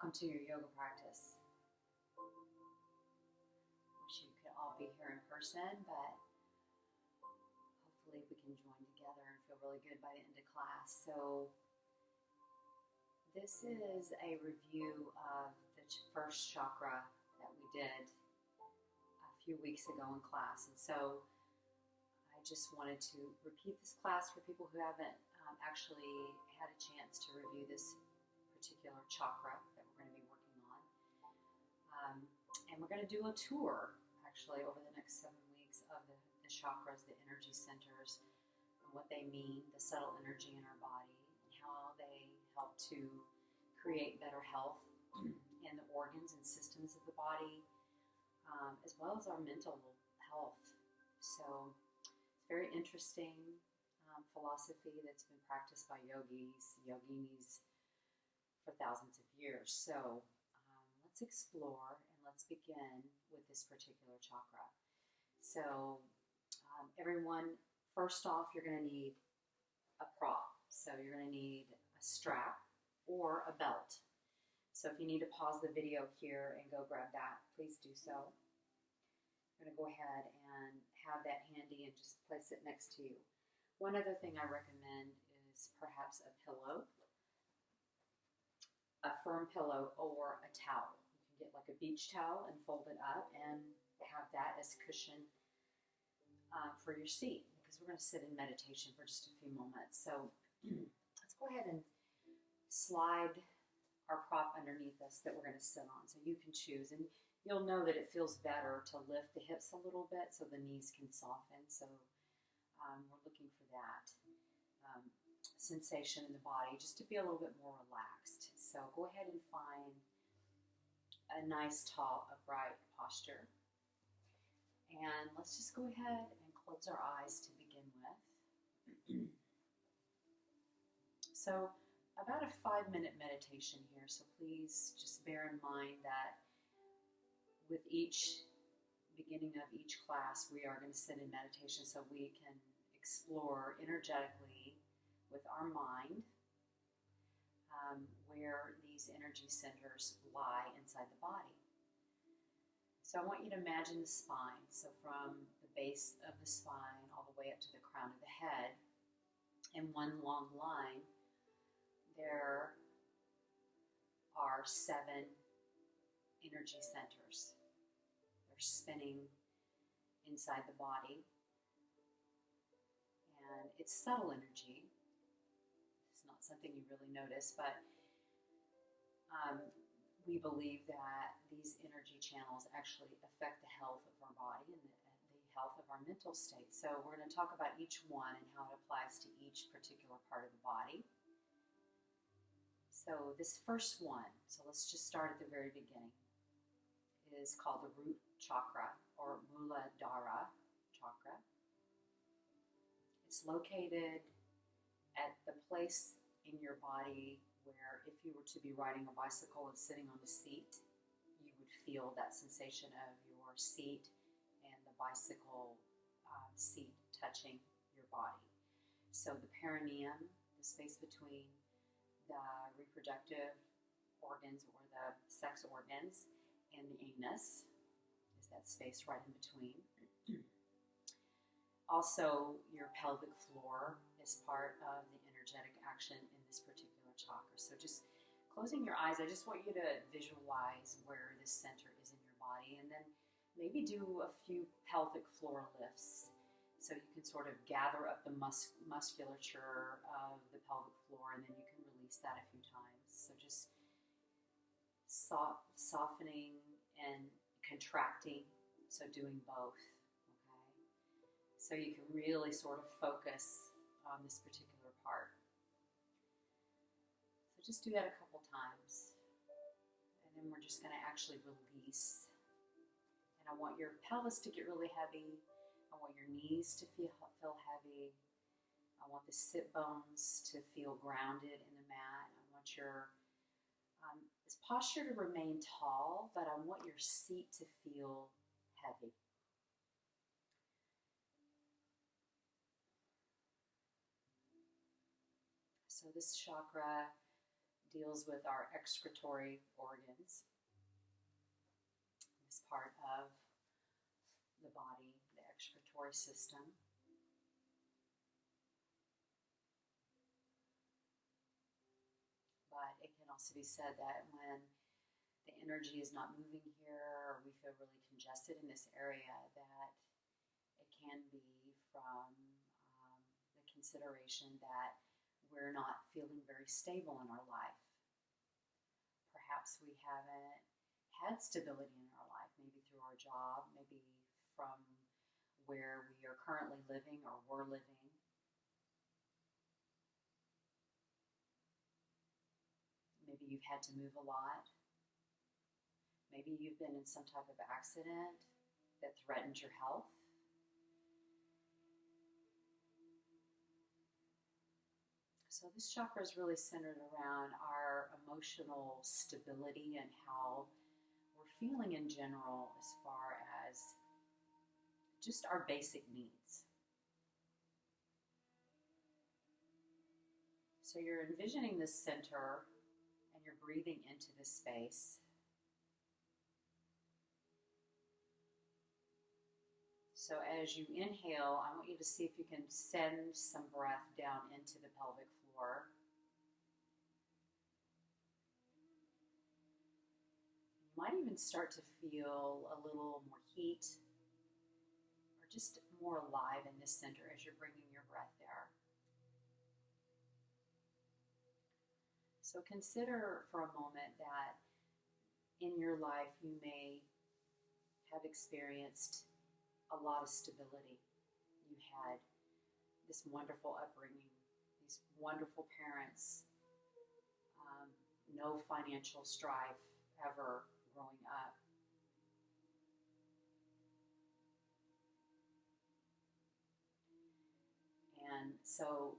Welcome to your yoga practice. Wish you could all be here in person, but hopefully we can join together and feel really good by the end of class. So this is a review of the first chakra that we did a few weeks ago in class. And so I just wanted to repeat this class for people who haven't actually had a chance to review this particular chakra that we're going to be working on. And we're going to do a tour actually over the next 7 weeks of the chakras, the energy centers, and what they mean, the subtle energy in our body, and how they help to create better health in the organs and systems of the body, as well as our mental health. So it's very interesting philosophy that's been practiced by yoginis for thousands of years. So let's explore and let's begin with this particular chakra. So everyone, first off, you're going to need a prop. So you're going to need a strap or a belt. So if you need to pause the video here and go grab that, please do so. I'm going to go ahead and have that handy and just place it next to you. One other thing I recommend is perhaps a pillow, a firm pillow, or a towel. You can get like a beach towel and fold it up and have that as cushion for your seat, because we're going to sit in meditation for just a few moments. So let's go ahead and slide our prop underneath us that we're going to sit on. So you can choose, and you'll know that it feels better to lift the hips a little bit so the knees can soften. So we're looking for that sensation in the body, just to be a little bit more relaxed. So go ahead and find a nice, tall, upright posture. And let's just go ahead and close our eyes to begin with. So about a 5-minute meditation here. So please just bear in mind that with each beginning of each class, we are going to sit in meditation so we can explore energetically with our mind where these energy centers lie inside the body. So I want you to imagine the spine. So from the base of the spine all the way up to the crown of the head, in one long line, there are 7 energy centers. They're spinning inside the body. And it's subtle energy. It's not something you really notice, but we believe that these energy channels actually affect the health of our body and the health of our mental state. So we're going to talk about each one and how it applies to each particular part of the body. So this first one, so let's just start at the very beginning, is called the root chakra, or Muladhara chakra. It's located at the place in your body where if you were to be riding a bicycle and sitting on the seat, you would feel that sensation of your seat and the bicycle seat touching your body. So the perineum, the space between the reproductive organs or the sex organs and the anus, is that space right in between. Also, your pelvic floor is part of the energetic action in this particular chakra. So just closing your eyes, I just want you to visualize where this center is in your body, and then maybe do a few pelvic floor lifts so you can sort of gather up the musculature of the pelvic floor, and then you can release that a few times. So just softening and contracting, so doing both. So you can really sort of focus on this particular part. So just do that a couple times. And then we're just going to actually release. And I want your pelvis to get really heavy. I want your knees to feel heavy. I want the sit bones to feel grounded in the mat. I want your posture to remain tall, but I want your seat to feel heavy. So this chakra deals with our excretory organs. This part of the body, the excretory system. But it can also be said that when the energy is not moving here, or we feel really congested in this area, that it can be from the consideration that we're not feeling very stable in our life. Perhaps we haven't had stability in our life, maybe through our job, maybe from where we are currently living or were living. Maybe you've had to move a lot. Maybe you've been in some type of accident that threatened your health. So this chakra is really centered around our emotional stability and how we're feeling in general as far as just our basic needs. So you're envisioning this center and you're breathing into this space. So as you inhale, I want you to see if you can send some breath down into the pelvic floor. You might even start to feel a little more heat or just more alive in this center as you're bringing your breath there. So consider for a moment that in your life you may have experienced a lot of stability. You had this wonderful upbringing, these wonderful parents, no financial strife ever growing up. And so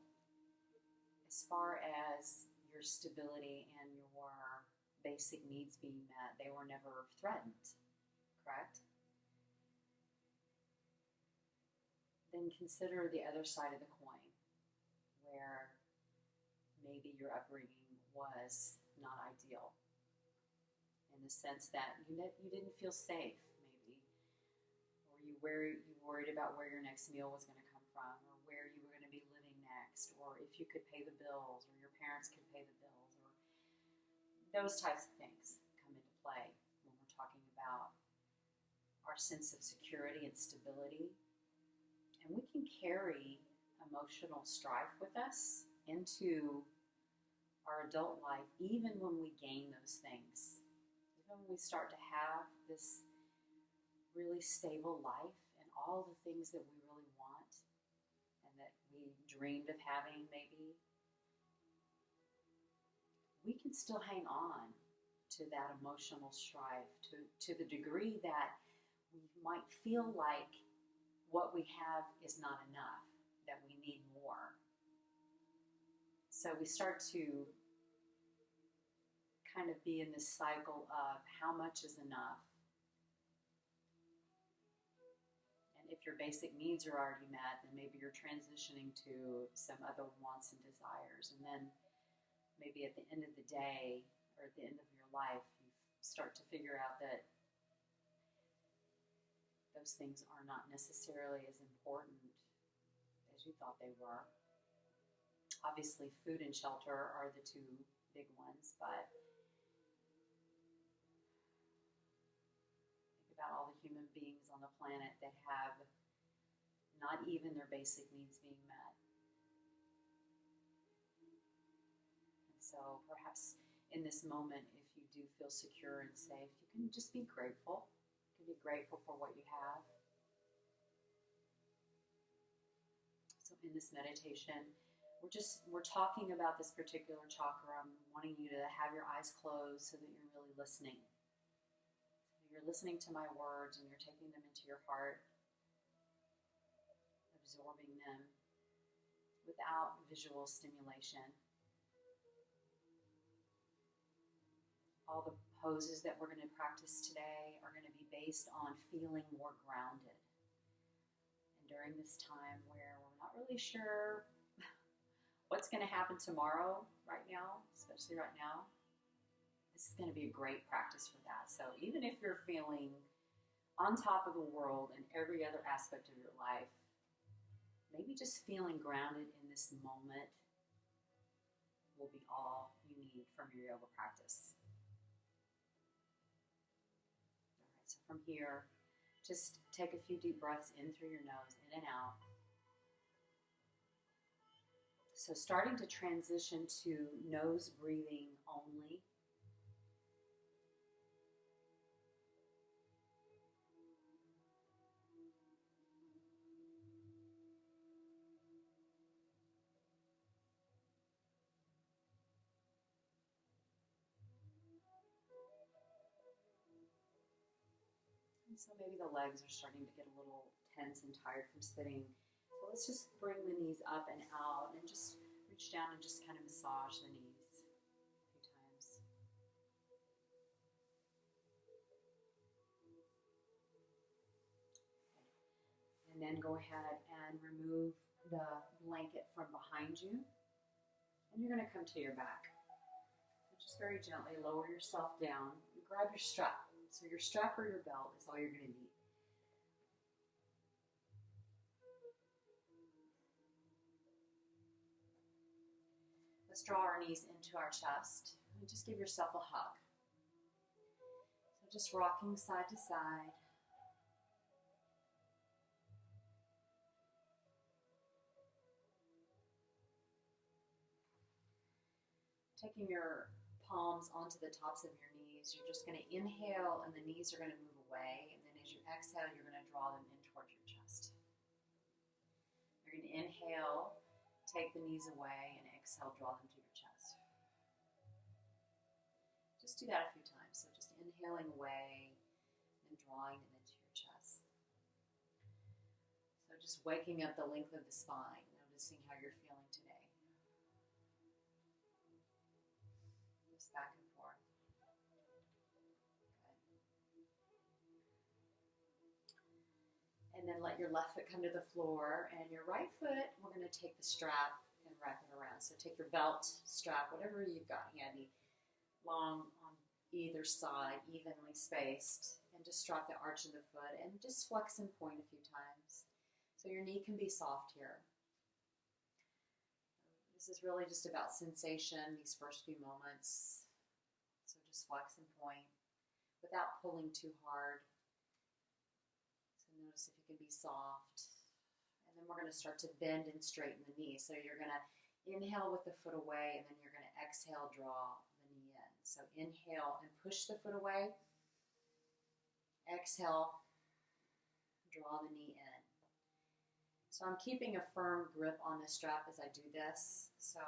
as far as your stability and your basic needs being met, they were never threatened, correct? Then consider the other side of the coin, where maybe your upbringing was not ideal, in the sense that you didn't feel safe, maybe, or you worried about where your next meal was going to come from, or where you were going to be living next, or if you could pay the bills, or your parents could pay the bills, or those types of things come into play when we're talking about our sense of security and stability. And we can carry emotional strife with us into our adult life, even when we gain those things. Even when we start to have this really stable life and all the things that we really want and that we dreamed of having, maybe, we can still hang on to that emotional strife to the degree that we might feel like what we have is not enough, that we need more. So we start to kind of be in this cycle of how much is enough. And if your basic needs are already met, then maybe you're transitioning to some other wants and desires. And then maybe at the end of the day, or at the end of your life, you start to figure out that those things are not necessarily as important as you thought they were. Obviously, food and shelter are the two big ones, but think about all the human beings on the planet that have not even their basic needs being met. And so perhaps in this moment, if you do feel secure and safe, you can just be grateful. Be grateful for what you have. So in this meditation, we're talking about this particular chakra. I'm wanting you to have your eyes closed so that you're really listening. So you're listening to my words and you're taking them into your heart, absorbing them without visual stimulation. All the poses that we're going to practice today are going to be based on feeling more grounded. And during this time where we're not really sure what's going to happen tomorrow right now, especially right now, this is going to be a great practice for that. So even if you're feeling on top of the world in every other aspect of your life, maybe just feeling grounded in this moment will be all you need from your yoga practice. All right, so from here, just take a few deep breaths in through your nose, in and out. So starting to transition to nose breathing only. And so maybe the legs are starting to get a little tense and tired from sitting. So let's just bring the knees up and out and just reach down and just kind of massage the knees a few times. And then go ahead and remove the blanket from behind you. And you're going to come to your back. So just very gently lower yourself down. And grab your strap. So your strap or your belt is all you're going to need. Let's draw our knees into our chest and just give yourself a hug. So just rocking side to side. Taking your palms onto the tops of your knees, you're just going to inhale and the knees are going to move away. And then as you exhale, you're going to draw them in towards your chest. You're going to inhale, take the knees away, and exhale, draw them to your chest. Just do that a few times. So just inhaling away and drawing them into your chest. So just waking up the length of the spine, noticing how you're feeling today. Just back and forth. Good. And then let your left foot come to the floor, and your right foot, we're going to take the strap and wrap it around. So take your belt, strap, whatever you've got handy, long on either side, evenly spaced, and just drop the arch of the foot and just flex and point a few times. So your knee can be soft here. This is really just about sensation these first few moments. So just flex and point without pulling too hard. So notice if you can be soft. And then we're going to start to bend and straighten the knee. So you're going to inhale with the foot away, and then you're going to exhale, draw the knee in. So inhale and push the foot away. Exhale, draw the knee in. So I'm keeping a firm grip on the strap as I do this. So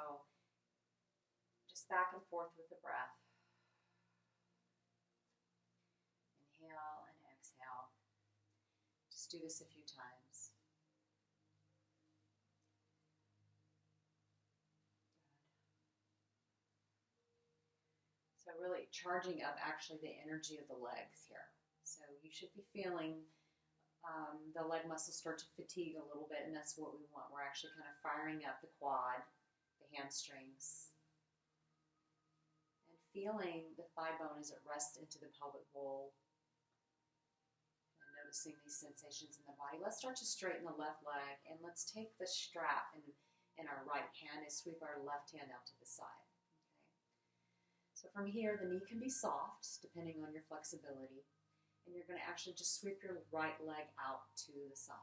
just back and forth with the breath. Inhale and exhale. Just do this a few times. So really charging up actually the energy of the legs here. So you should be feeling the leg muscles start to fatigue a little bit, and that's what we want. We're actually kind of firing up the quad, the hamstrings, and feeling the thigh bone as it rests into the pelvic bowl, and noticing these sensations in the body. Let's start to straighten the left leg, and let's take the strap in our right hand and sweep our left hand out to the side. Okay. So from here, the knee can be soft, depending on your flexibility. And you're going to actually just sweep your right leg out to the side.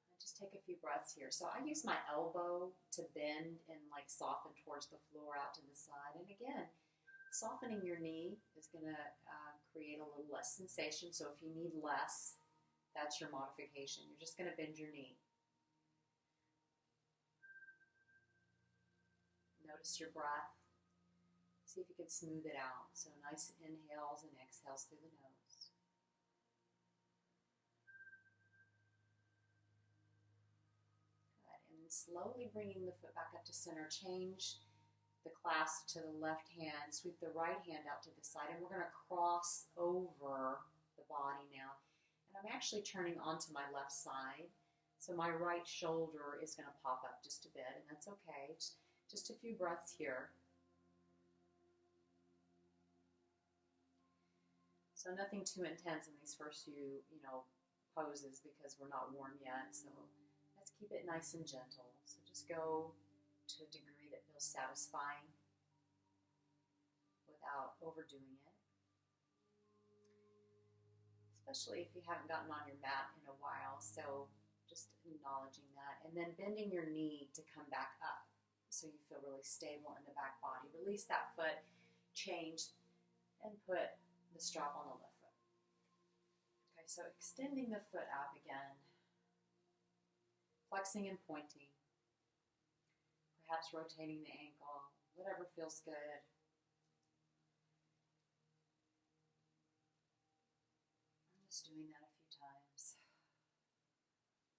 And just take a few breaths here. So I use my elbow to bend and like soften towards the floor out to the side. And again, softening your knee is going to create a little less sensation. So if you need less, that's your modification. You're just going to bend your knee. Notice your breath. See if you can smooth it out. So nice inhales and exhales through the nose. Good. And then slowly bringing the foot back up to center. Change the clasp to the left hand. Sweep the right hand out to the side. And we're going to cross over the body now. And I'm actually turning onto my left side. So my right shoulder is going to pop up just a bit, and that's okay. Just a few breaths here. So nothing too intense in these first few, poses because we're not warm yet. So let's keep it nice and gentle. So just go to a degree that feels satisfying without overdoing it. Especially if you haven't gotten on your mat in a while. So just acknowledging that. And then bending your knee to come back up so you feel really stable in the back body. Release that foot, change, and put the strap on the left foot. Okay, so extending the foot out again, flexing and pointing, perhaps rotating the ankle, whatever feels good. I'm just doing that a few times.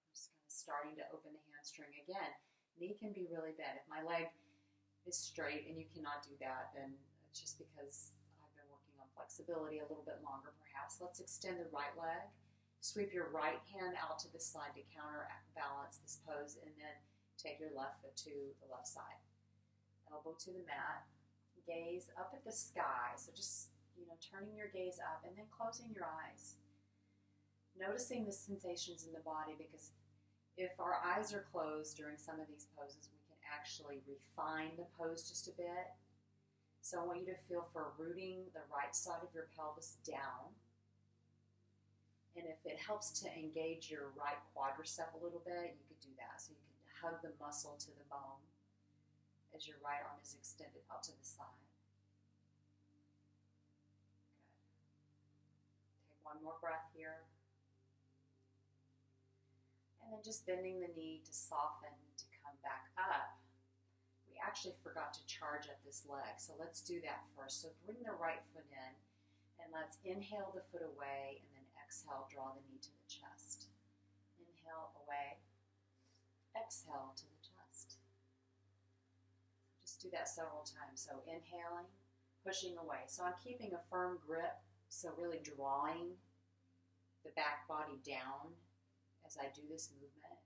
I'm just kind of starting to open the hamstring again. Knee can be really bad. If my leg is straight and you cannot do that, then it's just because flexibility a little bit longer perhaps. Let's extend the right leg. Sweep your right hand out to the side to counterbalance this pose, and then take your left foot to the left side. Elbow to the mat. Gaze up at the sky. So just, turning your gaze up and then closing your eyes. Noticing the sensations in the body, because if our eyes are closed during some of these poses, we can actually refine the pose just a bit. So I want you to feel for rooting the right side of your pelvis down. And if it helps to engage your right quadricep a little bit, you could do that. So you can hug the muscle to the bone as your right arm is extended out to the side. Good. Take one more breath here. And then just bending the knee to soften, to come back up. We actually forgot to charge up this leg, so let's do that first. So bring the right foot in, and let's inhale the foot away, and then exhale, draw the knee to the chest. Inhale away, exhale to the chest. Just do that several times. So inhaling, pushing away. So I'm keeping a firm grip, so really drawing the back body down as I do this movement,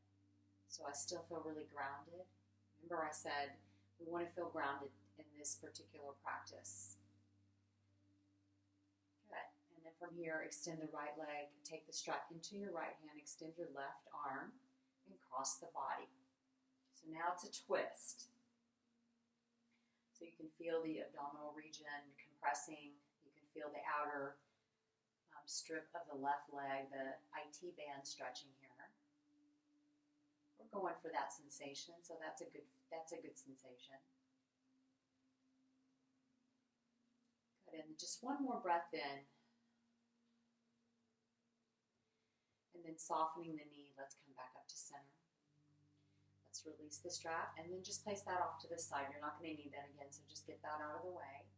so I still feel really grounded. Remember I said, we want to feel grounded in this particular practice. Good. And then from here, extend the right leg. Take the strap into your right hand. Extend your left arm and cross the body. So now it's a twist. So you can feel the abdominal region compressing. You can feel the outer strip of the left leg, the IT band stretching here. We're going for that sensation, so that's a good sensation. Good, and just one more breath in. And then softening the knee, let's come back up to center. Let's release the strap, and then just place that off to the side. You're not going to need that again, so just get that out of the way.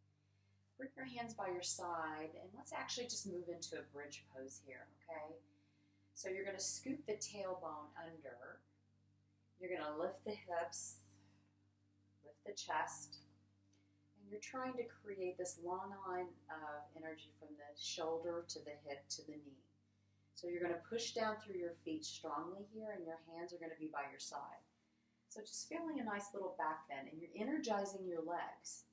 Bring your hands by your side, and let's actually just move into a bridge pose here, okay? So you're going to scoop the tailbone under. You're going to lift the hips, lift the chest, and you're trying to create this long line of energy from the shoulder to the hip to the knee. So you're going to push down through your feet strongly here, and your hands are going to be by your side. So just feeling a nice little back bend, and you're energizing your legs.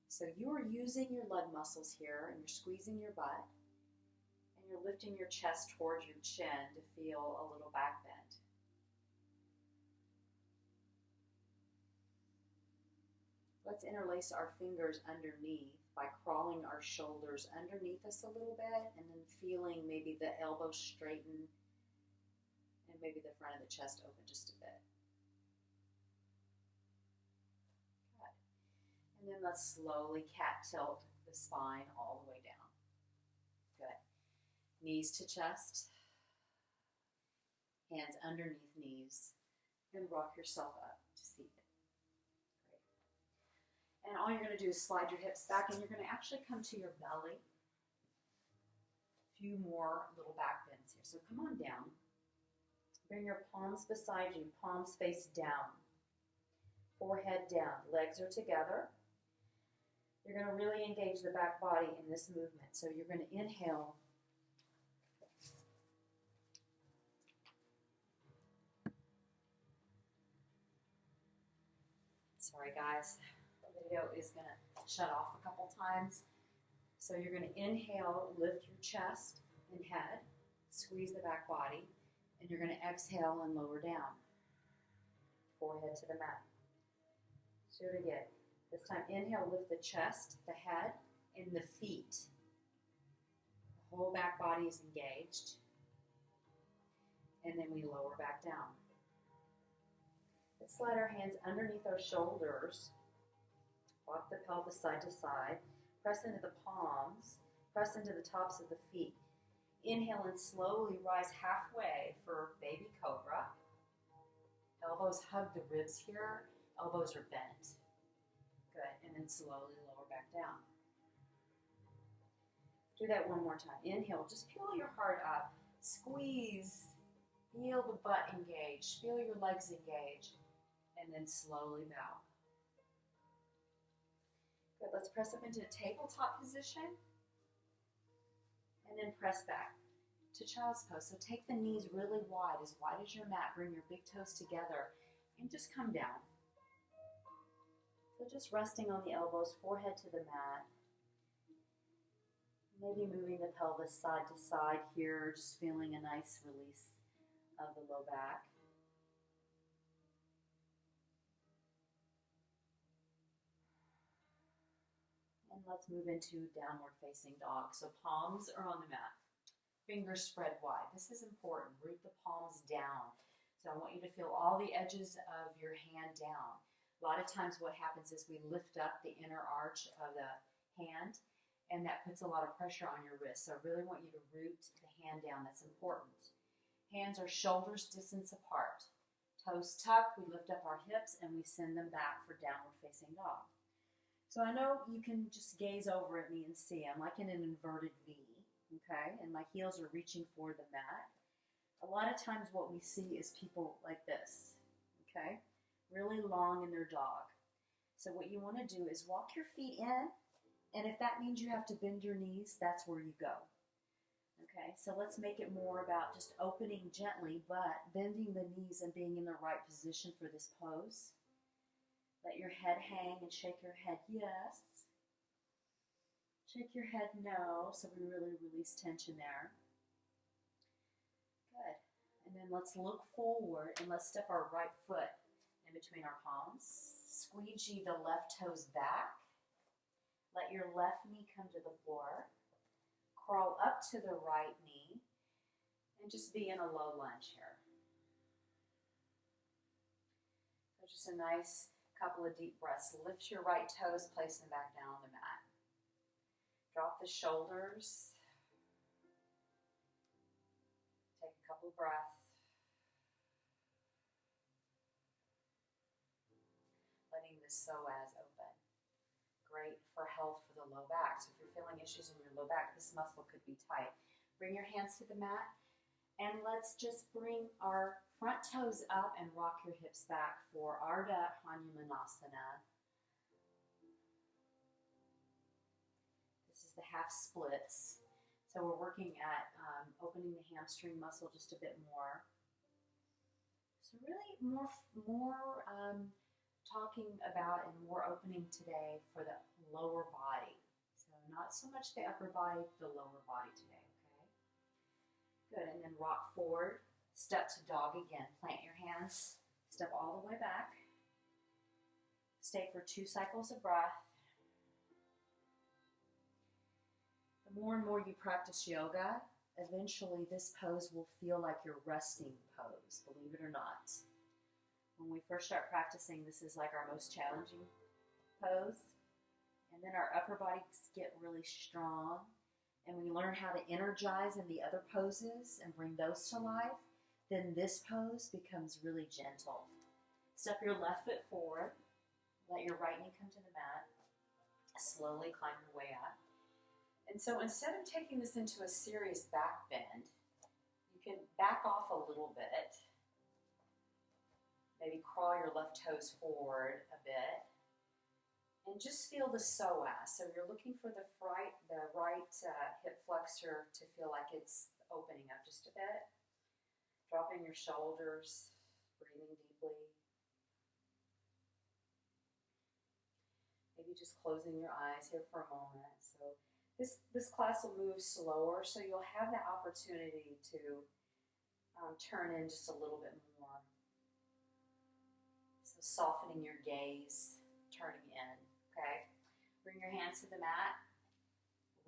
So you are using your leg muscles here, and you're squeezing your butt, and you're lifting your chest towards your chin to feel a little back bend. Let's interlace our fingers underneath by crawling our shoulders underneath us a little bit, and then feeling maybe the elbows straighten and maybe the front of the chest open just a bit. Good. And then let's slowly cat tilt the spine all the way down. Good. Knees to chest, hands underneath knees, and rock yourself up to seated. And all you're going to do is slide your hips back, and you're going to actually come to your belly. A few more little back bends here. So come on down. Bring your palms beside you, palms face down. Forehead down, legs are together. You're going to really engage the back body in this movement. So you're going to inhale. Sorry guys, the video is going to shut off a couple times. So you're going to inhale, lift your chest and head, squeeze the back body, and you're going to exhale and lower down. Forehead to the mat. Do it again. This time, inhale, lift the chest, the head, and the feet. The whole back body is engaged. And then we lower back down. Let's slide our hands underneath our shoulders. Walk the pelvis side to side. Press into the palms. Press into the tops of the feet. Inhale and slowly rise halfway for baby cobra. Elbows hug the ribs here. Elbows are bent. Good. And then slowly lower back down. Do that one more time. Inhale. Just peel your heart up. Squeeze. Feel the butt engaged. Feel your legs engaged. And then slowly bow. Good. Let's press up into a tabletop position. And then press back to child's pose. So take the knees really wide as your mat. Bring your big toes together and just come down. So just resting on the elbows, forehead to the mat. Maybe moving the pelvis side to side here, just feeling a nice release of the low back. And let's move into downward facing dog. So palms are on the mat. Fingers spread wide. This is important. Root the palms down. So I want you to feel all the edges of your hand down. A lot of times what happens is we lift up the inner arch of the hand, and that puts a lot of pressure on your wrist. So I really want you to root the hand down. That's important. Hands are shoulders distance apart. Toes tuck. We lift up our hips, and we send them back for downward facing dog. So I know you can just gaze over at me and see I'm like in an inverted V, okay? And my heels are reaching for the mat. A lot of times what we see is people like this, okay? Really long in their dog. So what you want to do is walk your feet in, and if that means you have to bend your knees, that's where you go. Okay, so let's make it more about just opening gently, but bending the knees and being in the right position for this pose. Let your head hang and shake your head, yes. Shake your head, no, so we really release tension there. Good. And then let's look forward and let's step our right foot in between our palms. Squeegee the left toes back. Let your left knee come to the floor. Crawl up to the right knee and just be in a low lunge here. So just a nice couple of deep breaths. Lift your right toes, place them back down on the mat. Drop the shoulders. Take a couple of breaths. Letting the psoas open. Great for health for the low back. So if you're feeling issues in your low back, this muscle could be tight. Bring your hands to the mat, and let's just bring our front toes up and rock your hips back for Ardha Hanumanasana. This is the half splits. So we're working at opening the hamstring muscle just a bit more. So really more talking about and more opening today for the lower body. So not so much the upper body, the lower body today, okay? Good, and then rock forward, step to dog again. Plant your hands, step all the way back. Stay for 2 cycles of breath. The more and more you practice yoga, eventually this pose will feel like your resting pose, believe it or not. When we first start practicing, this is like our most challenging pose. And then our upper bodies get really strong, and we learn how to energize in the other poses and bring those to life. Then this pose becomes really gentle. Step your left foot forward. Let your right knee come to the mat. Slowly climb your way up. And so instead of taking this into a serious back bend, you can back off a little bit. Maybe crawl your left toes forward a bit. And just feel the psoas. So you're looking for the right hip flexor to feel like it's opening up just a bit. Dropping your shoulders, breathing deeply. just closing your eyes here for a moment. So this class will move slower, so you'll have the opportunity to turn in just a little bit more. So softening your gaze, turning in, okay? Bring your hands to the mat,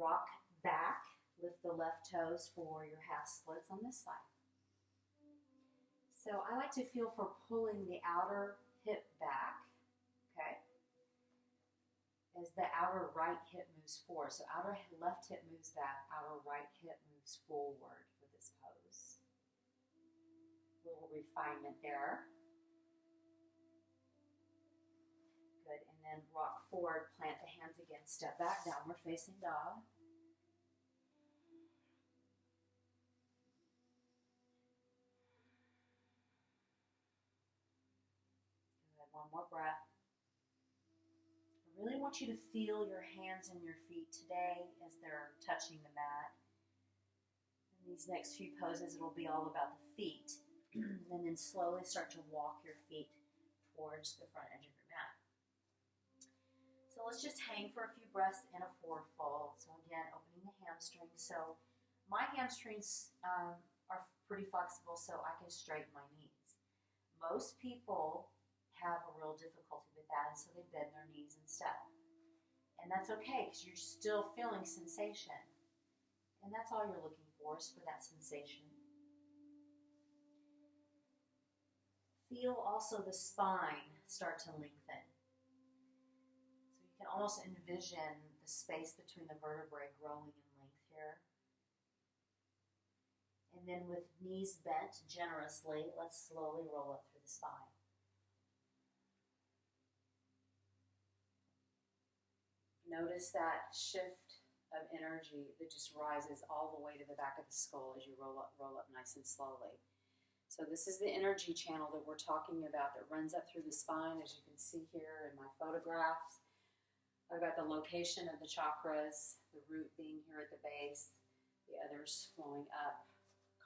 rock back, lift the left toes for your half splits on this side. So I like to feel for pulling the outer hip back, okay? As the outer right hip moves forward. So outer left hip moves back, outer right hip moves forward for this pose. A little refinement there. Good, and then rock forward, plant the hands again, step back, downward facing dog. Good, one more breath. I really want you to feel your hands and your feet today as they're touching the mat. In these next few poses, it'll be all about the feet. And then slowly start to walk your feet towards the front edge of your mat. So let's just hang for a few breaths in a forward fold. So again, opening the hamstrings. So my hamstrings are pretty flexible, so I can straighten my knees. Most people have a real difficulty with that, and so they bend their knees instead. And that's okay, because you're still feeling sensation. And that's all you're looking for, is for that sensation. Feel also the spine start to lengthen. So you can almost envision the space between the vertebrae growing in length here. And then with knees bent generously, let's slowly roll up through the spine. Notice that shift of energy that just rises all the way to the back of the skull as you roll up nice and slowly. So this is the energy channel that we're talking about that runs up through the spine, as you can see here in my photographs. I've got the location of the chakras, the root being here at the base, the others flowing up,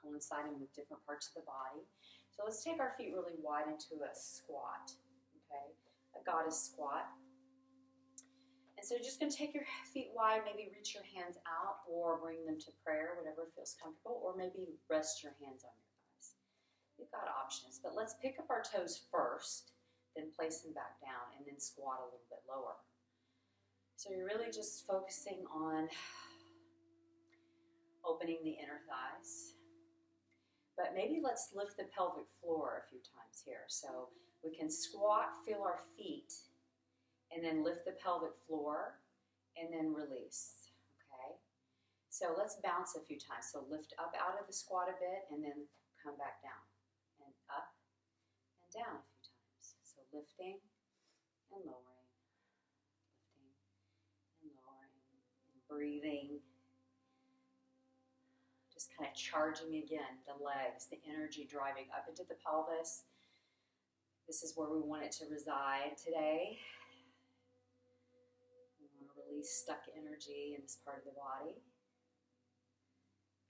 coinciding with different parts of the body. So let's take our feet really wide into a squat, okay? A goddess squat. And so you're just going to take your feet wide, maybe reach your hands out or bring them to prayer, whatever feels comfortable, or maybe rest your hands on your thighs. You've got options, but let's pick up our toes first, then place them back down, and then squat a little bit lower. So you're really just focusing on opening the inner thighs. But maybe let's lift the pelvic floor a few times here. So we can squat, feel our feet, and then lift the pelvic floor, and then release, okay? So let's bounce a few times. So lift up out of the squat a bit, and then come back down, and up and down a few times. So lifting and lowering, lifting and lowering, and breathing. Just kind of charging again, the legs, the energy driving up into the pelvis. This is where we want it to reside today. Release stuck energy in this part of the body.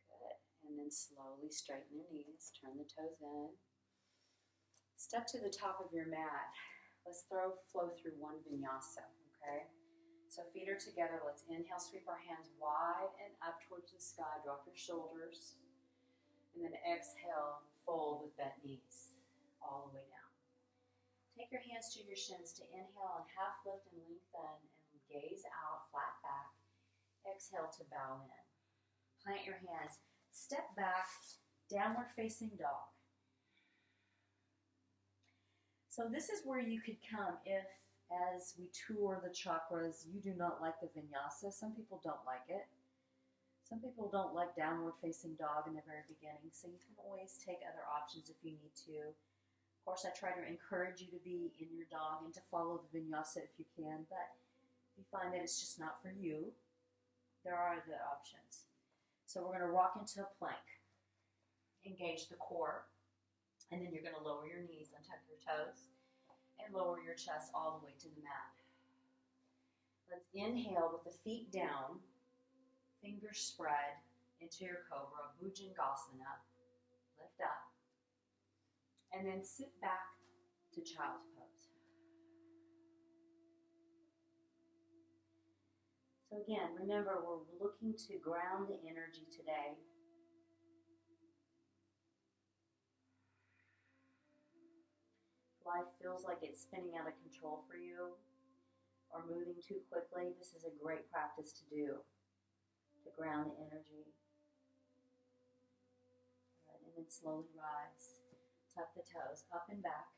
Good. And then slowly straighten your knees, turn the toes in. Step to the top of your mat. Let's flow through one vinyasa, okay? So feet are together. Let's inhale, sweep our hands wide and up towards the sky. Drop your shoulders. And then exhale, fold with bent knees all the way down. Take your hands to your shins to inhale and half lift and lengthen. Gaze out, flat back. Exhale to bow in. Plant your hands. Step back, downward facing dog. So this is where you could come if, as we tour the chakras, you do not like the vinyasa. Some people don't like it. Some people don't like downward facing dog in the very beginning. So you can always take other options if you need to. Of course, I try to encourage you to be in your dog and to follow the vinyasa if you can, but if you find that it's just not for you, there are other options. So we're going to rock into a plank. Engage the core. And then you're going to lower your knees, untuck your toes, and lower your chest all the way to the mat. Let's inhale with the feet down, fingers spread into your cobra, Bhujangasana. Lift up. And then sit back to child's pose. So again, remember, we're looking to ground the energy today. Life feels like it's spinning out of control for you or moving too quickly. This is a great practice to do, to ground the energy. Right, and then slowly rise. Tuck the toes up and back.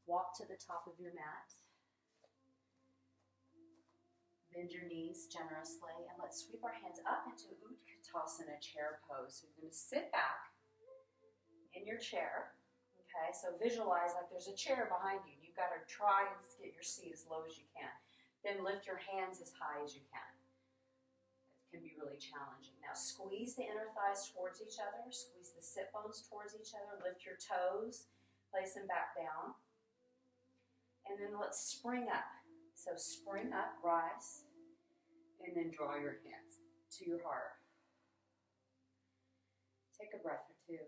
Walk to the top of your mat. Bend your knees generously, and let's sweep our hands up into Utkatasana chair pose. So you're going to sit back in your chair. Okay, so visualize like there's a chair behind you. You've got to try and get your seat as low as you can. Then lift your hands as high as you can. It can be really challenging. Now squeeze the inner thighs towards each other. Squeeze the sit bones towards each other. Lift your toes. Place them back down. And then let's spring up. So spring up, rise, and then draw your hands to your heart. Take a breath or two.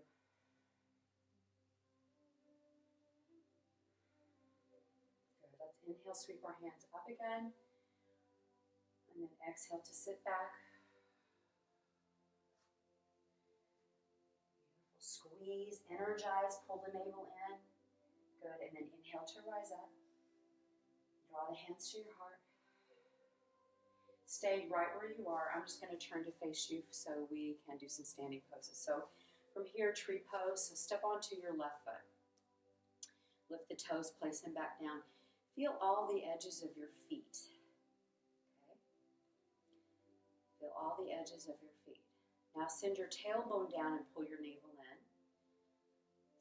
Good. Let's inhale, sweep our hands up again. And then exhale to sit back. Beautiful. Squeeze, energize, pull the navel in. Good. And then inhale to rise up. Draw the hands to your heart. Stay right where you are. I'm just going to turn to face you so we can do some standing poses. So from here, tree pose. So step onto your left foot. Lift the toes, place them back down. Feel all the edges of your feet. Okay? Feel all the edges of your feet. Now send your tailbone down and pull your navel in.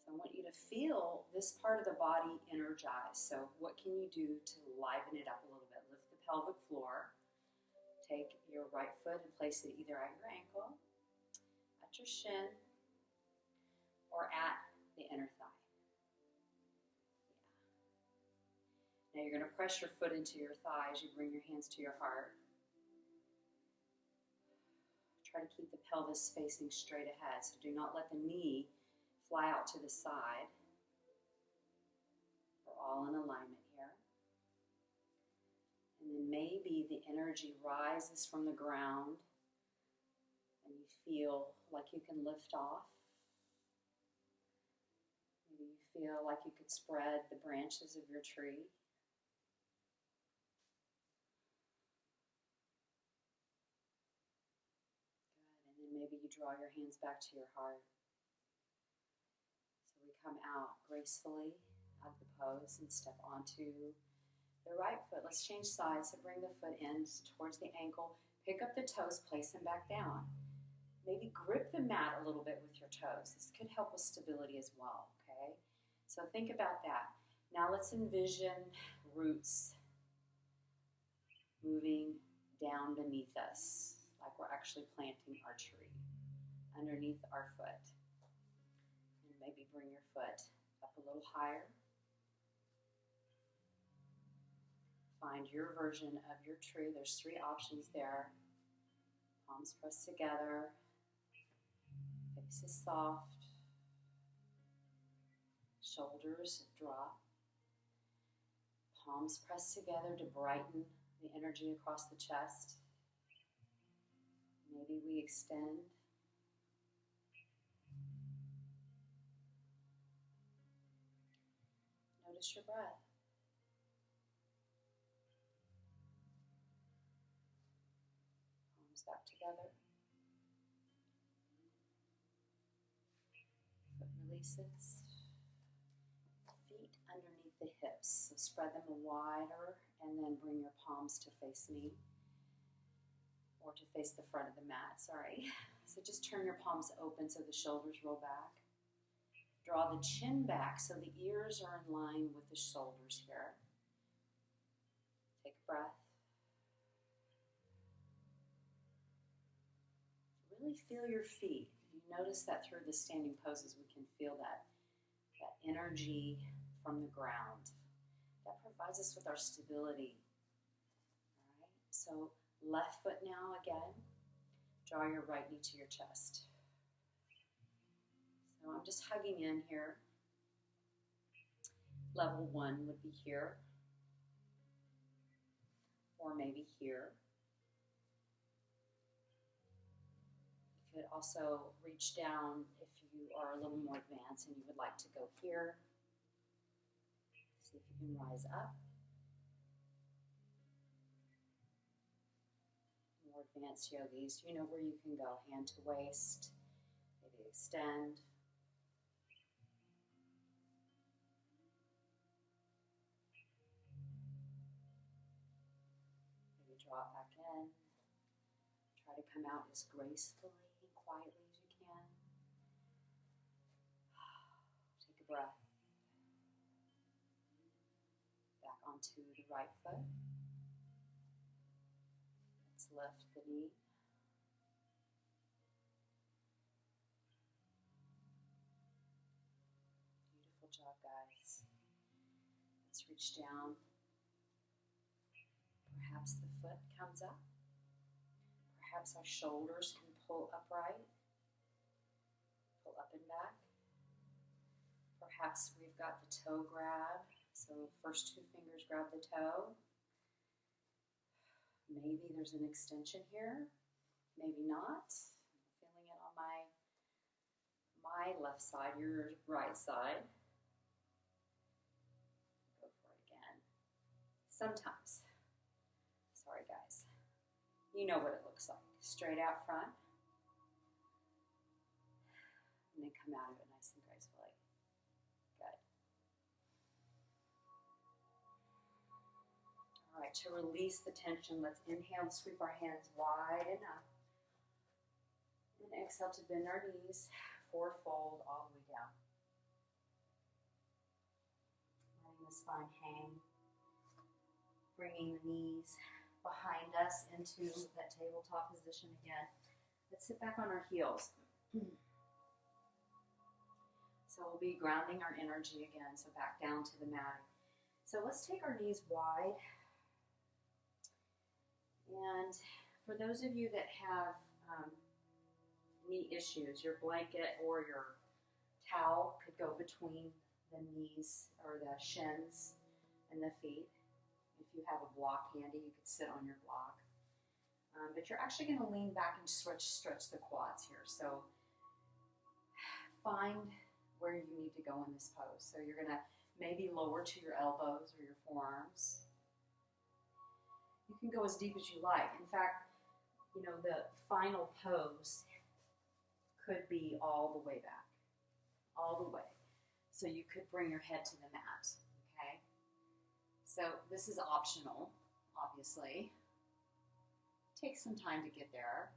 I want you to feel this part of the body energize. So what can you do to liven it up a little bit? Lift the pelvic floor. Take your right foot and place it either at your ankle, at your shin, or at the inner thigh. Yeah. Now you're going to press your foot into your thigh as you bring your hands to your heart. Try to keep the pelvis facing straight ahead. So do not let the knee fly out to the side. We're all in alignment here. And then maybe the energy rises from the ground and you feel like you can lift off. Maybe you feel like you could spread the branches of your tree. Good. And then maybe you draw your hands back to your heart. We come out gracefully out of the pose and step onto the right foot. Let's change sides. So bring the foot in towards the ankle. Pick up the toes, place them back down. Maybe grip the mat a little bit with your toes. This could help with stability as well, okay? So think about that. Now let's envision roots moving down beneath us, like we're actually planting our tree underneath our foot. Maybe bring your foot up a little higher. Find your version of your tree. There's 3 options there. Palms pressed together. Face is soft. Shoulders drop. Palms pressed together to brighten the energy across the chest. Maybe we extend. Notice your breath. Palms back together. Foot releases. Feet underneath the hips. So spread them wider and then bring your palms to face me. Or to face the front of the mat, sorry. So just turn your palms open so the shoulders roll back. Draw the chin back so the ears are in line with the shoulders here. Take a breath. Really feel your feet. You notice that through the standing poses we can feel that energy from the ground. That provides us with our stability. All right, so left foot now again. Draw your right knee to your chest. So I'm just hugging in here. Level 1 would be here, or maybe here. could also reach down if you are a little more advanced and you would like to go here. See if you can rise up. More advanced yogis, you know where you can go, hand to waist, maybe extend. Maybe draw it back in. Try to come out as gracefully and quietly as you can. Take a breath. Back onto the right foot. Let's lift the knee. Beautiful job, guys. Let's reach down. Perhaps the foot comes up. Perhaps our shoulders can pull upright, pull up and back. Perhaps we've got the toe grab, so first two fingers grab the toe. Maybe there's an extension here, maybe not. I'm feeling it on my left side, your right side. Go for it again. Sometimes. Sorry, guys. You know what it looks like. Straight out front. And then come out of it nice and gracefully. Good. All right, to release the tension, let's inhale, sweep our hands wide enough. And exhale to bend our knees, forward fold all the way down. Letting the spine hang. Bringing the knees behind us into that tabletop position again. Let's sit back on our heels. So we'll be grounding our energy again, so back down to the mat. So let's take our knees wide. And for those of you that have knee issues, your blanket or your towel could go between the knees or the shins and the feet. If you have a block handy, you could sit on your block. But you're actually going to lean back and stretch the quads here. So find where you need to go in this pose. So you're going to maybe lower to your elbows or your forearms. You can go as deep as you like. In fact, you know, the final pose could be all the way back, all the way. So you could bring your head to the mat, okay? So this is optional, obviously. Takes some time to get there.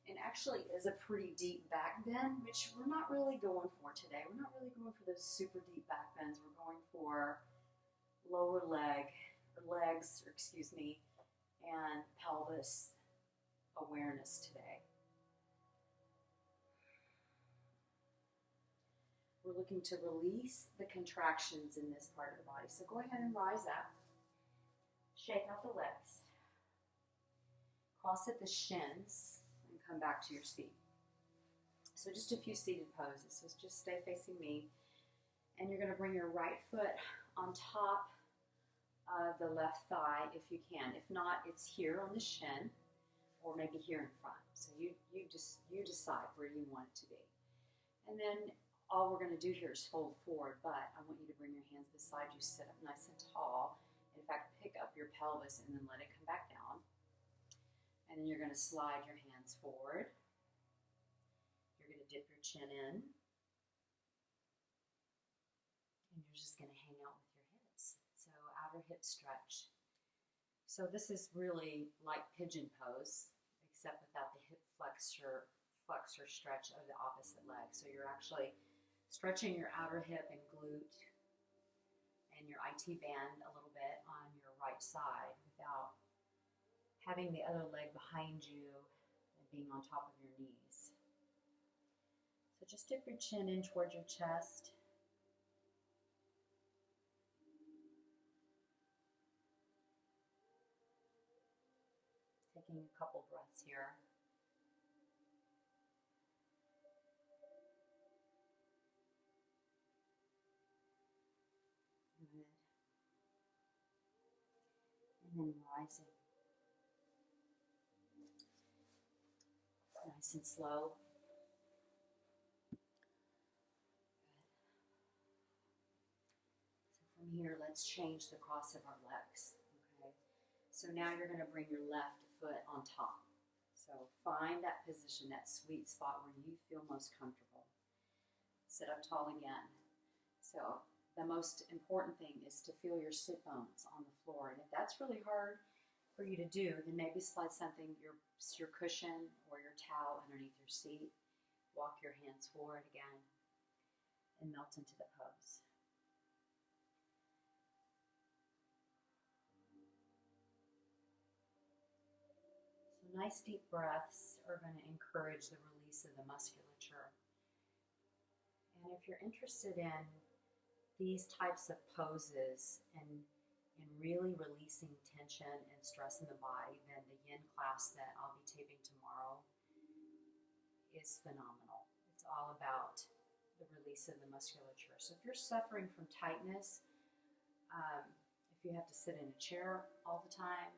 And actually is a pretty deep back bend, which we're not really going for today. We're not really going for those super deep back bends. We're going for lower legs, and pelvis awareness today. We're looking to release the contractions in this part of the body. So go ahead and rise up. Shake out the legs. Cross at the shins and come back to your seat. So just a few seated poses. So just stay facing me. And you're going to bring your right foot on top of the left thigh if you can. If not, it's here on the shin or maybe here in front. So you decide where you want it to be. And then all we're going to do here is fold forward, but I want you to bring your hands beside you, sit up nice and tall. In fact, pick up your pelvis and then let it come back down. And then you're going to slide your hands forward. You're going to dip your chin in. And you're just going to hang out with your hips. So outer hip stretch. So this is really like pigeon pose, except without the hip flexor stretch of the opposite leg. So you're actually stretching your outer hip and glute and your IT band a little bit on your right side without having the other leg behind you and being on top of your knees. So just dip your chin in towards your chest. Taking a couple breaths here. Good. And then rising. Nice and slow. here, let's change the cross of our legs. Okay, so now you're going to bring your left foot on top. So find that position, that sweet spot where you feel most comfortable. Sit up tall again. So the most important thing is to feel your sit bones on the floor. And if that's really hard for you to do, then maybe slide something, your cushion or your towel underneath your seat. Walk your hands forward again and melt into the pose. Nice deep breaths are going to encourage the release of the musculature. And if you're interested in these types of poses and really releasing tension and stress in the body, then the yin class that I'll be taping tomorrow is phenomenal. It's all about the release of the musculature. So if you're suffering from tightness, if you have to sit in a chair all the time,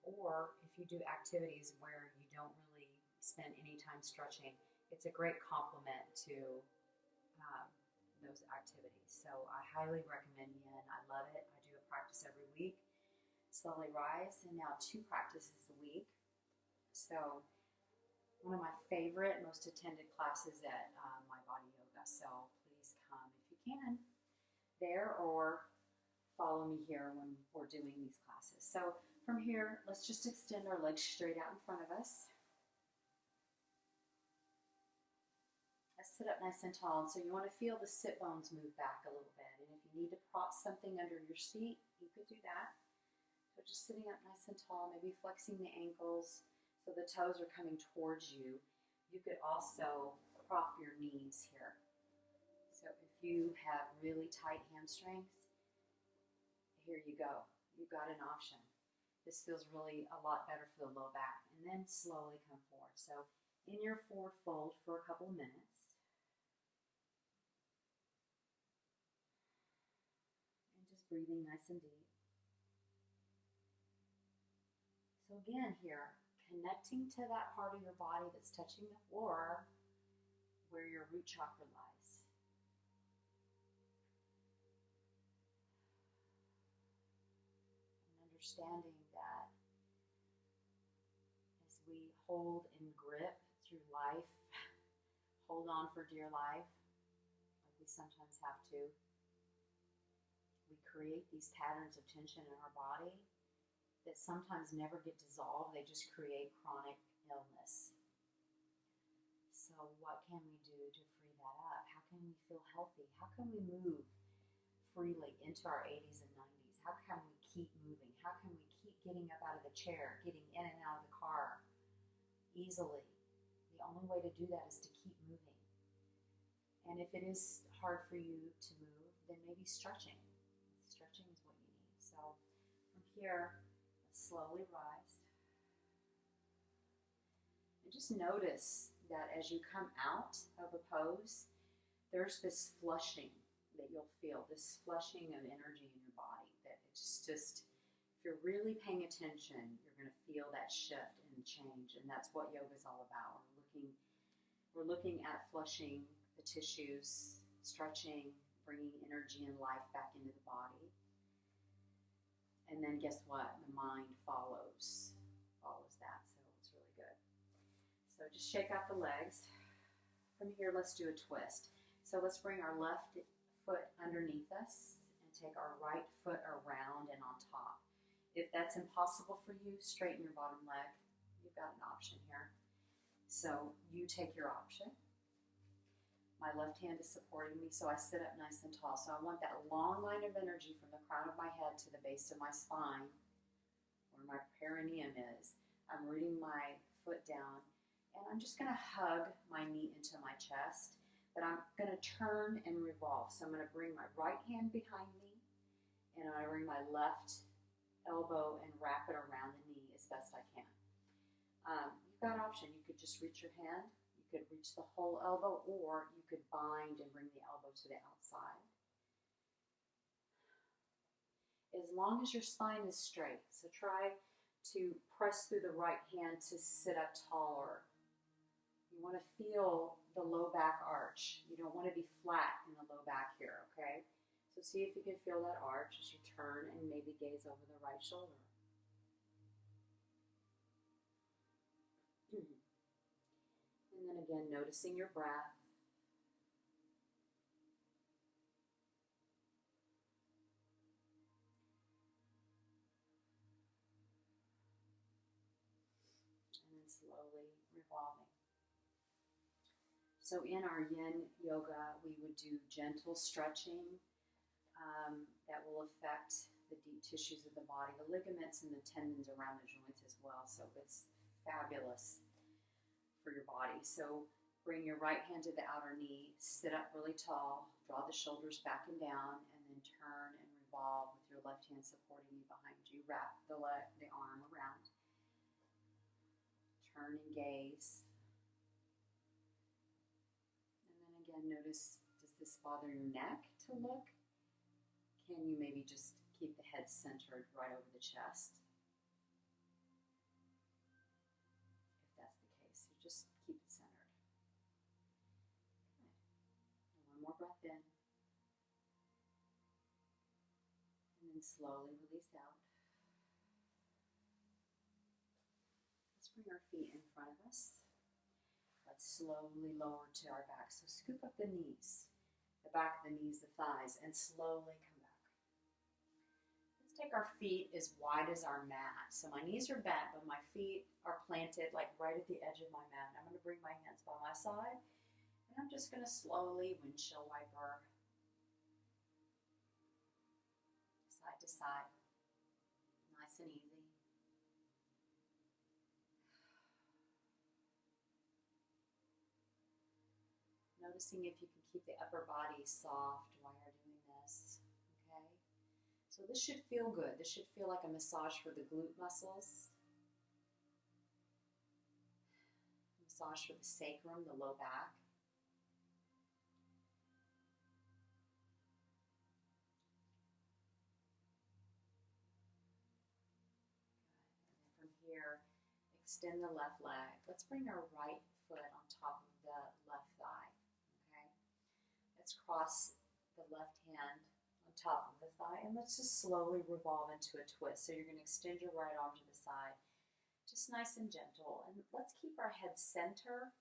or if you do activities where you don't really spend any time stretching, it's a great complement to those activities. So I highly recommend yin. I love it. I do a practice every week. Slowly rise, and now 2 practices a week. So one of my favorite, most attended classes at My Body Yoga. So please come if you can there, or follow me here when we're doing these classes. So from here, let's just extend our legs straight out in front of us. Let's sit up nice and tall. So you want to feel the sit bones move back a little bit. And if you need to prop something under your seat, you could do that. So just sitting up nice and tall, maybe flexing the ankles so the toes are coming towards you. You could also prop your knees here. So if you have really tight hamstrings, here you go. You've got an option. This feels really a lot better for the low back. And then slowly come forward. So in your forward fold for a couple minutes. And just breathing nice and deep. So again here, connecting to that part of your body that's touching the floor where your root chakra lies. And understanding that as we hold and grip through life, hold on for dear life, like we sometimes have to, we create these patterns of tension in our body that sometimes never get dissolved. They just create chronic illness. So what can we do to free that up? How can we feel healthy? How can we move freely into our 80s and 90s? How can we keep moving? How can we keep getting up out of the chair, getting in and out of the car easily? The only way to do that is to keep moving. And if it is hard for you to move, then maybe stretching. Stretching is what you need. So from here, slowly rise. And just notice that as you come out of a pose, there's this flushing that you'll feel, this flushing of energy in your body. That it's just if you're really paying attention, you're going to feel that shift and change. And that's what yoga is all about. We're looking at flushing the tissues, stretching, bringing energy and life back into the body. And then guess what? The mind follows that, so it's really good. So just shake out the legs. From here, let's do a twist. So let's bring our left foot underneath us and take our right foot around and on top. If that's impossible for you, straighten your bottom leg. You've got an option here. So you take your option. My left hand is supporting me, so I sit up nice and tall. So I want that long line of energy from the crown of my head to the base of my spine, where my perineum is. I'm rooting my foot down, and I'm just going to hug my knee into my chest, but I'm going to turn and revolve. So I'm going to bring my right hand behind me, and I'm going to bring my left elbow and wrap it around the knee as best I can. You've got an option. You could just reach your hand. You could reach the whole elbow, or you could bind and bring the elbow to the outside. As long as your spine is straight. So try to press through the right hand to sit up taller. You want to feel the low back arch. You don't want to be flat in the low back here, okay? So So see if you can feel that arch as you turn and maybe gaze over the right shoulder. And then again, noticing your breath. And then slowly revolving. So in our yin yoga, we would do gentle stretching that will affect the deep tissues of the body, the ligaments and the tendons around the joints as well. So it's fabulous for your body. So bring your right hand to the outer knee, sit up really tall, draw the shoulders back and down, and then turn and revolve with your left hand supporting you behind you. Wrap the arm around. Turn and gaze. And then again, notice, does this bother your neck to look? Can you maybe just keep the head centered right over the chest? If that's the case, so just keep it centered. Good. And one more breath in. And then slowly release out. Let's bring our feet in front of us. Let's slowly lower to our back. So scoop up the knees, the back of the knees, the thighs, and slowly come back. Take our feet as wide as our mat. So my knees are bent, but my feet are planted like right at the edge of my mat. I'm going to bring my hands by my side, and I'm just going to slowly windshield wiper side to side, nice and easy. Noticing if you can keep the upper body soft while you're doing this. So this should feel good. This should feel like a massage for the glute muscles. Massage for the sacrum, the low back. Good. And then from here, extend the left leg. Let's bring our right foot on top of the left thigh. Okay? Let's cross the left hand top of the thigh, and let's just slowly revolve into a twist. So you're going to extend your right arm to the side, just nice and gentle, and let's keep our head center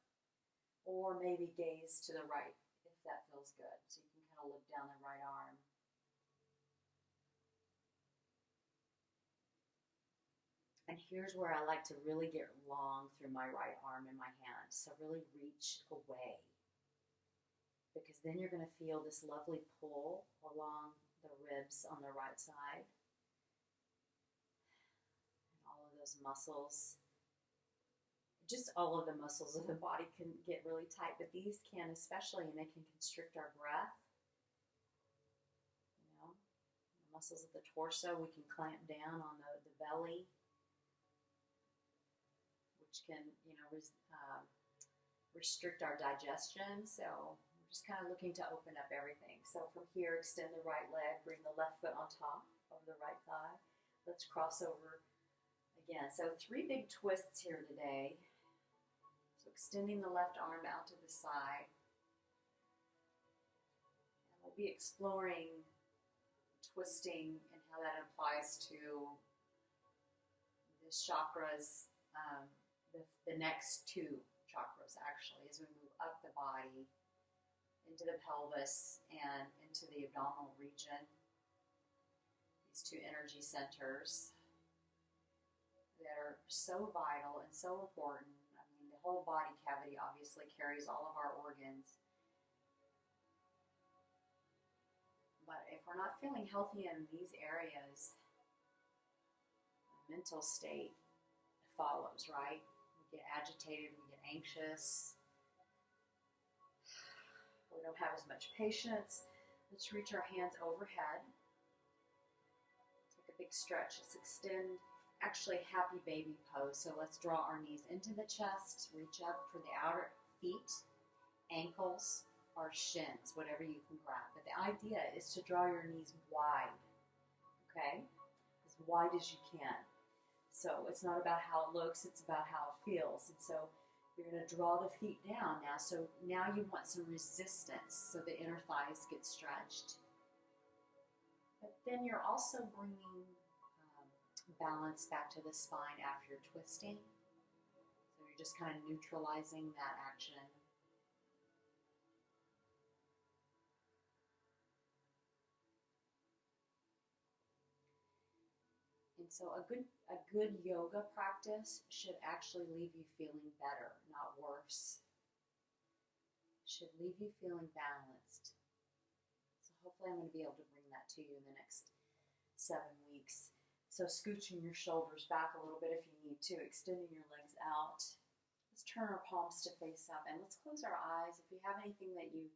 or maybe gaze to the right if that feels good. So you can kind of look down the right arm. And here's where I like to really get long through my right arm and my hand. So really reach away, because then you're going to feel this lovely pull along the ribs on the right side. And all of those muscles, just all of the muscles of the body can get really tight, but these can especially, and they can constrict our breath. You know, the muscles of the torso, we can clamp down on the belly, which can, you know, restrict our digestion. So just kind of looking to open up everything. So from here, extend the right leg, bring the left foot on top of the right thigh. Let's cross over again. So 3 big twists here today. So extending the left arm out to the side. And we'll be exploring twisting and how that applies to the chakras, the next 2 chakras actually, as we move up the body into the pelvis and into the abdominal region. These 2 energy centers that are so vital and so important. I mean, the whole body cavity obviously carries all of our organs. But if we're not feeling healthy in these areas, the mental state follows, right? We get agitated, we get anxious. We don't have as much patience. Let's reach our hands overhead. Take a big stretch. Let's extend, actually, happy baby pose. So let's draw our knees into the chest. Reach up for the outer feet, ankles, or shins, whatever you can grab. But the idea is to draw your knees wide, okay? As wide as you can. So it's not about how it looks, it's about how it feels. And so you're going to draw the feet down now. So now you want some resistance so the inner thighs get stretched. But then you're also bringing balance back to the spine after you're twisting. So you're just kind of neutralizing that action. And so a good yoga practice should actually leave you feeling better, not worse. Should leave you feeling balanced. So hopefully I'm going to be able to bring that to you in the next 7 weeks. So scooching your shoulders back a little bit if you need to, extending your legs out. Let's turn our palms to face up and let's close our eyes. If you have anything that you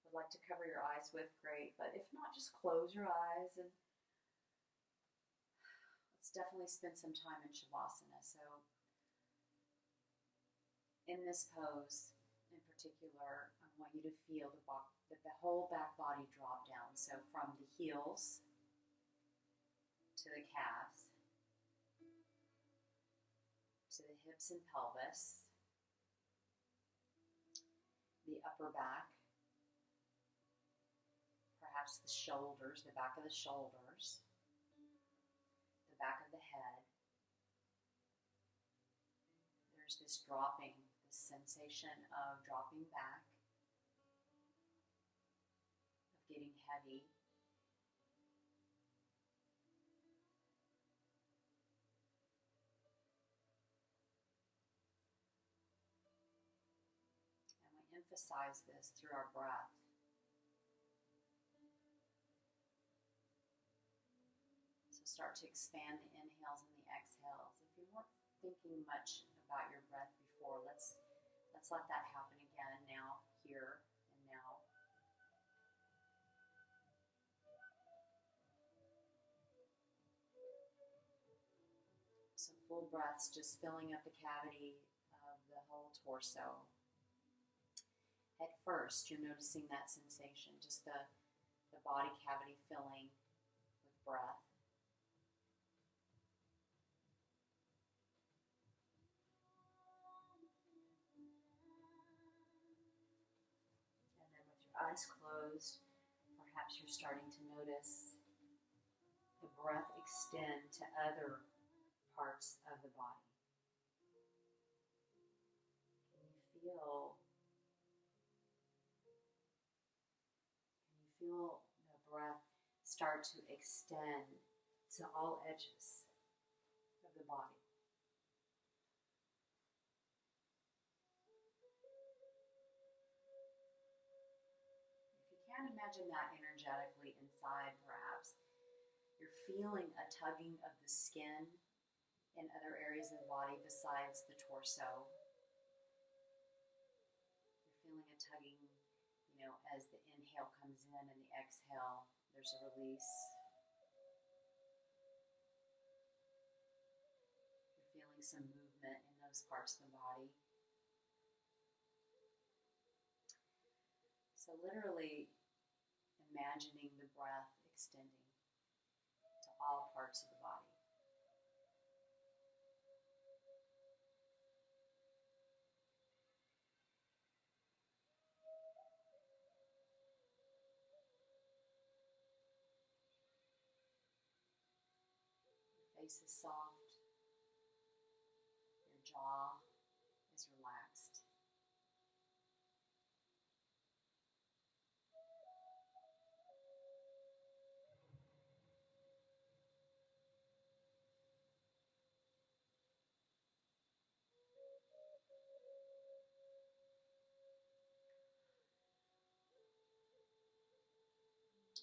would like to cover your eyes with, great. But if not, just close your eyes and let's definitely spend some time in Shavasana. So in this pose in particular, I want you to feel the whole back body drop down. So from the heels to the calves, to the hips and pelvis, the upper back, perhaps the shoulders, the back of the shoulders, the back of the head. There's this dropping, this sensation of dropping back, of getting heavy. And we emphasize this through our breath. So start to expand the inhales and the exhales. If you weren't thinking much about your breath before, let's let that happen again now, here and now. So full breaths, just filling up the cavity of the whole torso. At first, you're noticing that sensation, just the body cavity filling with breath. And then with your eyes closed, perhaps you're starting to notice the breath extend to other parts of the body. Can you feel the breath start to extend to all edges of the body? If you can't imagine that energetically inside, perhaps you're feeling a tugging of the skin in other areas of the body besides the torso. You're feeling a tugging, as the inhale comes in and the exhale, there's a release. You're feeling some movement in those parts of the body. So literally imagining the breath extending to all parts of the body. Face is soft, your jaw is relaxed.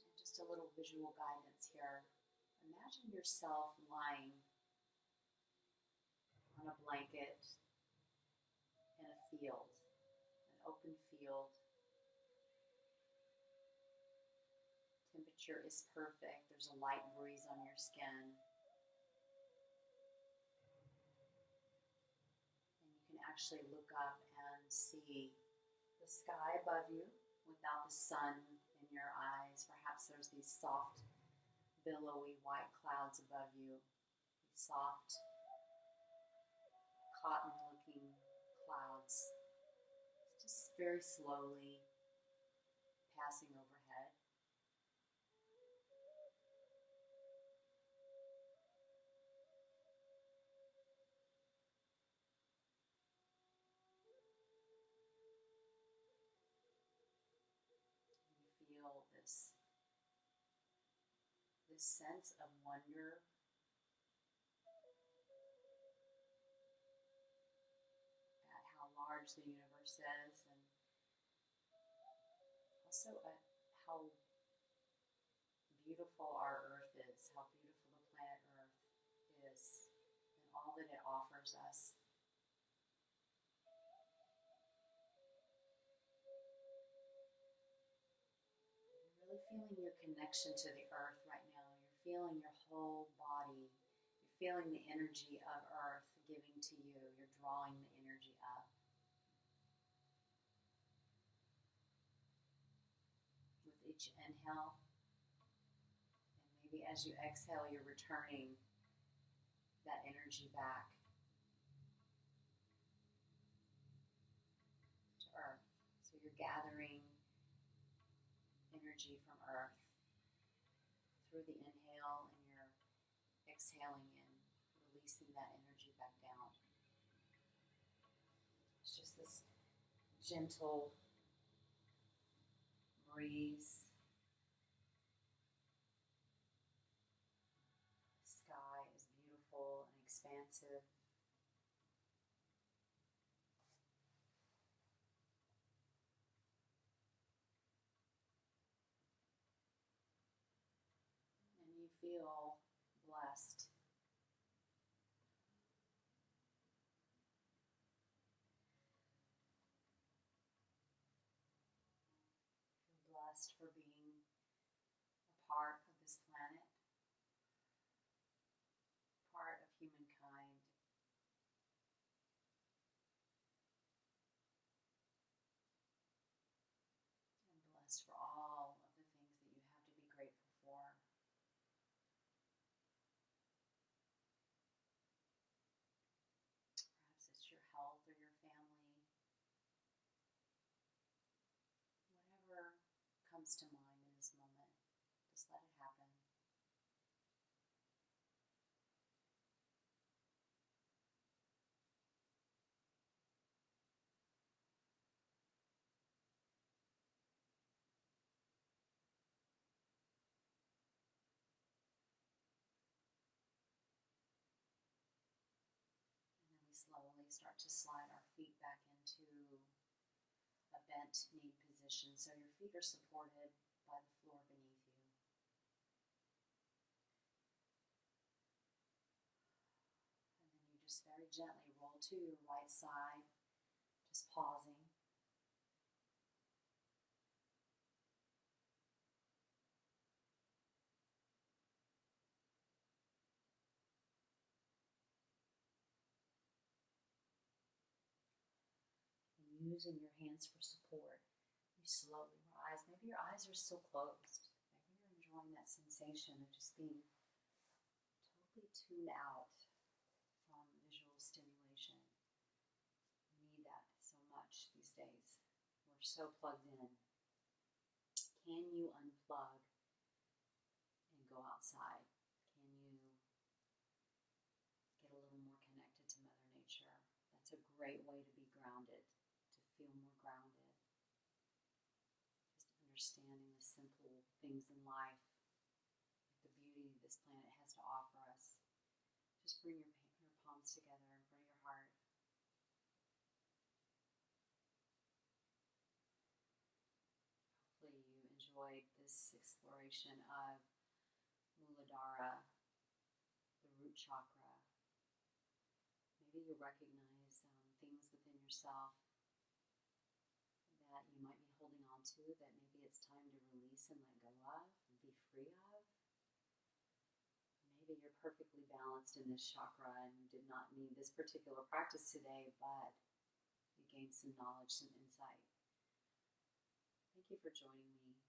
And just a little visual guidance here. Imagine yourself lying on a blanket in a field, an open field. Temperature is perfect. There's a light breeze on your skin. And you can actually look up and see the sky above you without the sun in your eyes. Perhaps there's these soft, billowy white clouds above you. These soft, cotton-looking clouds. Just very slowly passing overhead. this sense of wonder at how large the universe is, and also at how beautiful our Earth is, how beautiful the planet Earth is, and all that it offers us. You're really feeling your connection to the Earth right now. You're feeling your whole body. You're feeling the energy of Earth giving to you. You're drawing the energy up. With each inhale, and maybe as you exhale, you're returning that energy back to Earth. So you're gathering energy from Earth through the inhale, and you're exhaling in, releasing that energy back down. It's just this gentle breeze. The sky is beautiful and expansive. And you feel blessed. Feel blessed for being a part of this planet, part of humankind. And blessed for all of the things that you have to be grateful for. Perhaps it's your health or your family. Whatever comes to mind in this moment, just let it happen. And then we slowly start to slide our feet back into a bent knee position, so your feet are supported by the floor beneath you. And then you just very gently roll to your right side, just pausing. And using your hands for support, you slowly rise. Maybe your eyes are still closed. Maybe you're enjoying that sensation of just being totally tuned out from visual stimulation. We need that so much these days. We're so plugged in. Can you unplug and go outside? Can you get a little more connected to Mother Nature? That's a great way to be grounded, to feel more grounded. Just understanding the simple things in life, like the beauty this planet has to offer us. Just bring your palms together in front of your heart. Hopefully you enjoyed this exploration of Muladhara, the root chakra. Maybe you recognize things within yourself that you might be holding on to, that maybe it's time to release and let go of and be free of. Maybe you're perfectly balanced in this chakra and you did not need this particular practice today, but you gained some knowledge, some insight. Thank you for joining me.